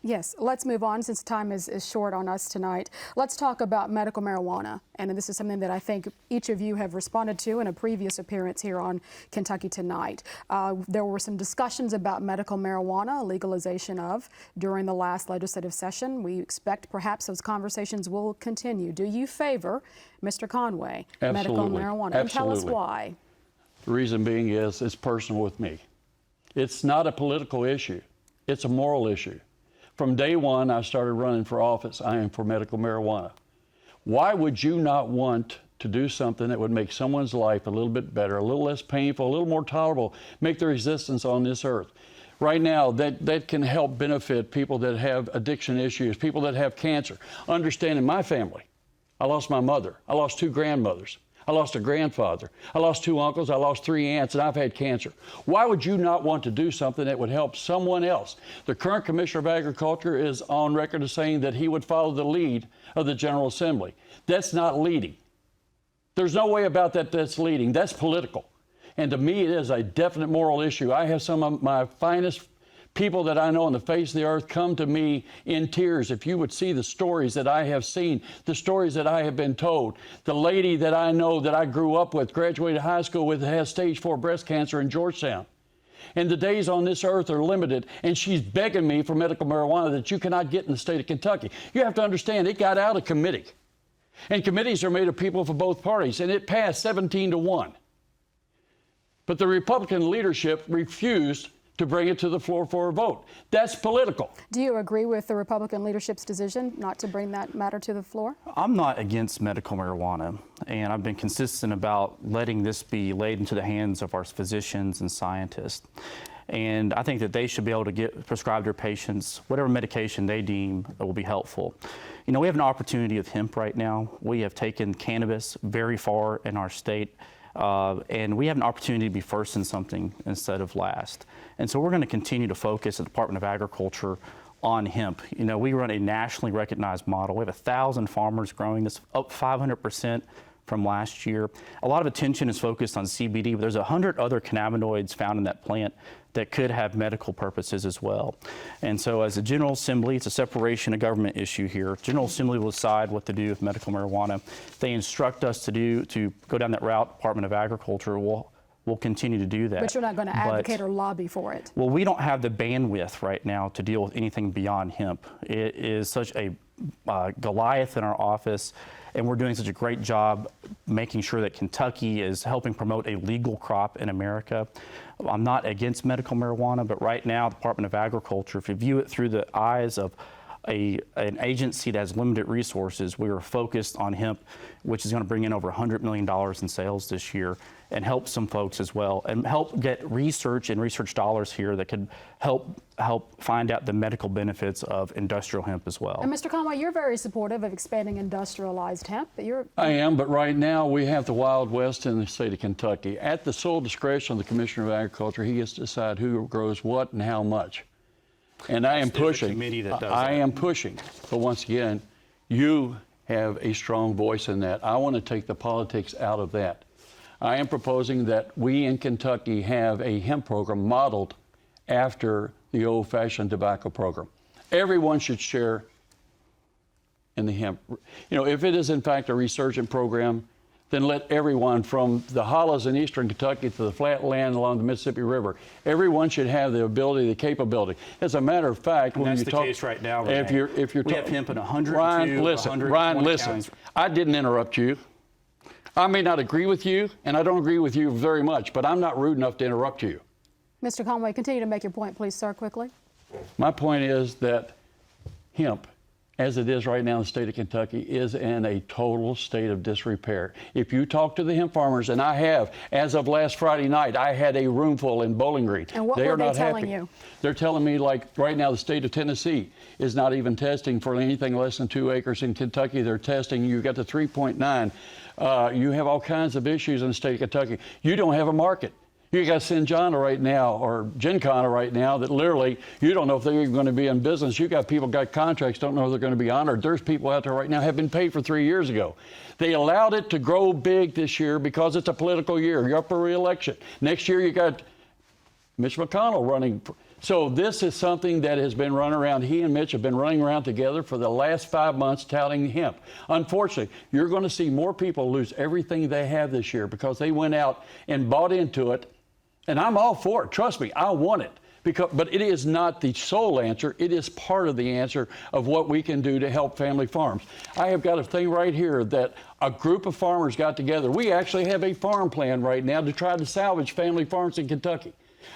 Yes, let's move on since time is short on us tonight. Let's talk about medical marijuana. And this is something that I think each of you have responded to in a previous appearance here on Kentucky Tonight. There were some discussions about medical marijuana, legalization of, during the last legislative session. We expect perhaps those conversations will continue. Do you favor, Mr. Conway, medical marijuana? Absolutely. And tell us why. The reason being is it's personal with me. It's not a political issue. It's a moral issue. From day one, I started running for office. I am for medical marijuana. Why would you not want to do something that would make someone's life a little bit better, a little less painful, a little more tolerable, make their existence on this earth? Right now, that can help benefit people that have addiction issues, people that have cancer. Understanding my family, I lost my mother. I lost 2 grandmothers. I lost a grandfather. I lost 2 uncles. I lost 3 aunts, and I've had cancer. Why would you not want to do something that would help someone else? The current Commissioner of Agriculture is on record as saying that he would follow the lead of the General Assembly. That's not leading. There's no way about that that's leading. That's political. And to me, it is a definite moral issue. I have some of my finest people that I know on the face of the earth come to me in tears. If you would see the stories that I have seen, the stories that I have been told. The lady that I know that I grew up with, graduated high school with, has stage 4 breast cancer in Georgetown. And the days on this earth are limited, and she's begging me for medical marijuana that you cannot get in the state of Kentucky. You have to understand, it got out of committee. And committees are made of people from both parties, and it passed 17-1. But the Republican leadership refused to bring it to the floor for a vote. That's political. Do you agree with the Republican leadership's decision not to bring that matter to the floor? I'm not against medical marijuana, and I've been consistent about letting this be laid into the hands of our physicians and scientists. And I think that they should be able to prescribe their patients whatever medication they deem that will be helpful. You know, we have an opportunity with hemp right now. We have taken cannabis very far in our state. And we have an opportunity to be first in something instead of last. And so we're going to continue to focus at the Department of Agriculture on hemp. You know, we run a nationally recognized model. We have 1,000 farmers growing this, up 500% from last year. A lot of attention is focused on CBD, but there's 100 other cannabinoids found in that plant that could have medical purposes as well. And so as a General Assembly, it's a separation of government issue here. General Assembly will decide what to do with medical marijuana. If they instruct us to go down that route, Department of Agriculture will continue to do that. But you're not going to advocate or lobby for it? Well, we don't have the bandwidth right now to deal with anything beyond hemp. It is such a Goliath in our office, and we're doing such a great job making sure that Kentucky is helping promote a legal crop in America. I'm not against medical marijuana, but right now, the Department of Agriculture, if you view it through the eyes of an agency that has limited resources, we are focused on hemp, which is going to bring in over $100 million in sales this year and help some folks as well, and help get research and research dollars here that could help find out the medical benefits of industrial hemp as well. And Mr. Conway, you're very supportive of expanding industrialized hemp. I am, but right now we have the Wild West in the state of Kentucky. At the sole discretion of the Commissioner of Agriculture, he gets to decide who grows what and how much. And I am pushing. I am pushing. But once again, you have a strong voice in that. I want to take the politics out of that. I am proposing that we in Kentucky have a hemp program modeled after the old-fashioned tobacco program. Everyone should share in the hemp. You know, if it is in fact a resurgent program, then let everyone from the hollows in eastern Kentucky to the flat land along the Mississippi River, everyone should have the ability, the capability. As a matter of fact, when you talk, case right now, Renee. if you're we have hemp in 102, Ryan, listen, counties. I didn't interrupt you. I may not agree with you, and I don't agree with you very much, but I'm not rude enough to interrupt you. Mr. Conway, continue to make your point, please, sir, quickly. My point is that hemp, as it is right now in the state of Kentucky, is in a total state of disrepair. If you talk to the hemp farmers, and I have, as of last Friday night, I had a room full in Bowling Green. And what were they telling you? They're telling me, like, right now the state of Tennessee is not even testing for anything less than 2 acres. In Kentucky, they're testing. You got the 3.9. You have all kinds of issues in the state of Kentucky. You don't have a market. You got Syngenta right now, or Gincana right now, that literally you don't know if they're even going to be in business. You got people got contracts, don't know if they're going to be honored. There's people out there right now have been paid for 3 years ago. They allowed it to grow big this year because it's a political year. You're up for re-election. Next year you got Mitch McConnell running. So this is something that has been run around. He and Mitch have been running around together for the last 5 months touting hemp. Unfortunately, you're going to see more people lose everything they have this year because they went out and bought into it. And I'm all for it. Trust me, I want it. But it is not the sole answer. It is part of the answer of what we can do to help family farms. I have got a thing right here that a group of farmers got together. We actually have a farm plan right now to try to salvage family farms in Kentucky.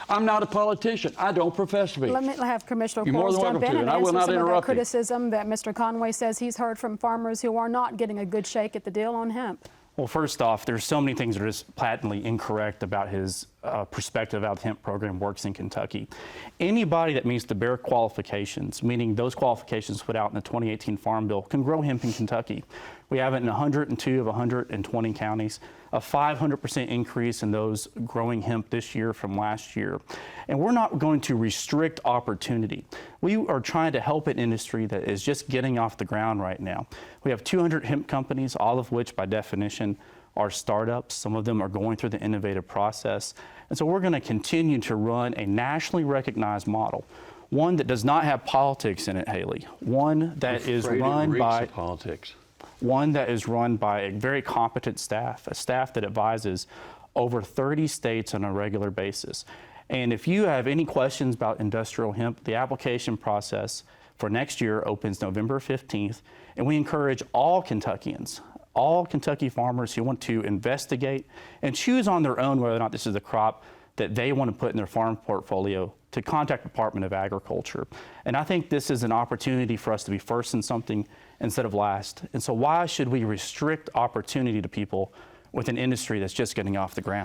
I'm not a politician. I don't profess to be. Let me have Commissioner You're more Quarles than jump welcome in to, and and I will answer not some of that interrupt you. criticism that Mr. Conway says he's heard from farmers who are not getting a good shake at the deal on hemp. Well, first off, there's so many things that are just patently incorrect about his perspective of how the hemp program works in Kentucky. Anybody that meets the bare qualifications, meaning those qualifications put out in the 2018 Farm Bill, can grow hemp in Kentucky. We have it in 102 of 120 counties, a 500% increase in those growing hemp this year from last year. And we're not going to restrict opportunity. We are trying to help an industry that is just getting off the ground right now. We have 200 hemp companies, all of which by definition are startups. Some of them are going through the innovative process. And so we're going to continue to run a nationally recognized model. One that does not have politics in it, Haley. One that is run by politics. One that is run by a very competent staff, a staff that advises over 30 states on a regular basis. And if you have any questions about industrial hemp, the application process for next year opens November 15th, and we encourage all Kentuckians, all Kentucky farmers who want to investigate and choose on their own whether or not this is a crop that they want to put in their farm portfolio to contact the Department of Agriculture. And I think this is an opportunity for us to be first in something instead of last. And so why should we restrict opportunity to people with an industry that's just getting off the ground?